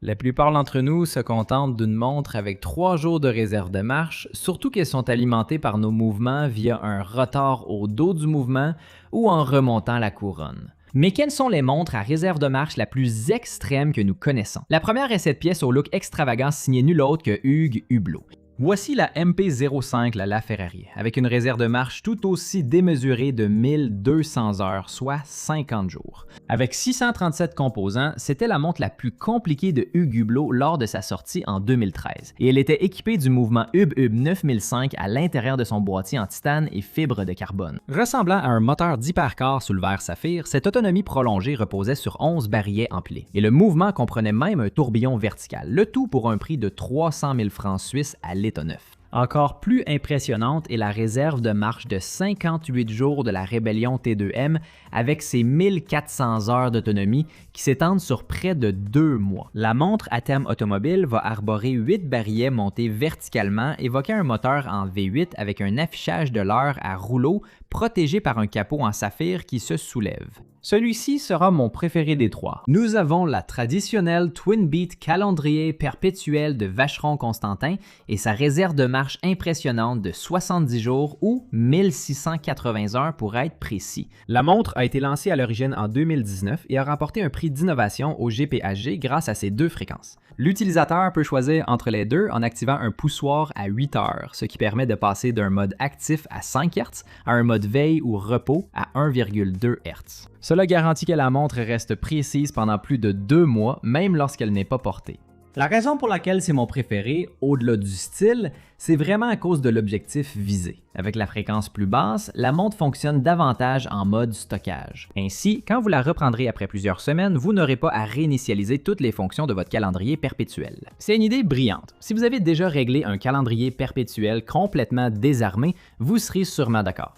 La plupart d'entre nous se contentent d'une montre avec 3 jours de réserve de marche, surtout qu'elles sont alimentées par nos mouvements via un rotor au dos du mouvement ou en remontant la couronne. Mais quelles sont les montres à réserve de marche la plus extrême que nous connaissons? La première est cette pièce au look extravagant signée nul autre que Hugues Hublot. Voici la MP05 La Ferrari, avec une réserve de marche tout aussi démesurée de 1200 heures, soit 50 jours. Avec 637 composants, c'était la montre la plus compliquée de Hugues Hublot lors de sa sortie en 2013, et elle était équipée du mouvement Hub 9005 à l'intérieur de son boîtier en titane et fibre de carbone. Ressemblant à un moteur d'hypercar sous le verre saphir, cette autonomie prolongée reposait sur 11 barilets empilés, et le mouvement comprenait même un tourbillon vertical, le tout pour un prix de 300 000 francs suisses à l'état neuf. Encore plus impressionnante est la réserve de marche de 58 jours de la rébellion T2M avec ses 1400 heures d'autonomie qui s'étendent sur près de 2 mois. La montre à thème automobile va arborer 8 barilets montés verticalement, évoquant un moteur en V8 avec un affichage de l'heure à rouleau protégé par un capot en saphir qui se soulève. Celui-ci sera mon préféré des trois. Nous avons la traditionnelle Twin Beat calendrier perpétuel de Vacheron Constantin et sa réserve de marche impressionnante de 70 jours ou 1680 heures pour être précis. La montre a été lancée à l'origine en 2019 et a remporté un prix d'innovation au GPHG grâce à ses 2 fréquences. L'utilisateur peut choisir entre les deux en activant un poussoir à 8 heures, ce qui permet de passer d'un mode actif à 5 Hz à un mode veille ou repos à 1,2 Hz. Cela garantit que la montre reste précise pendant plus de 2 mois, même lorsqu'elle n'est pas portée. La raison pour laquelle c'est mon préféré, au-delà du style, c'est vraiment à cause de l'objectif visé. Avec la fréquence plus basse, la montre fonctionne davantage en mode stockage. Ainsi, quand vous la reprendrez après plusieurs semaines, vous n'aurez pas à réinitialiser toutes les fonctions de votre calendrier perpétuel. C'est une idée brillante. Si vous avez déjà réglé un calendrier perpétuel complètement désarmé, vous serez sûrement d'accord.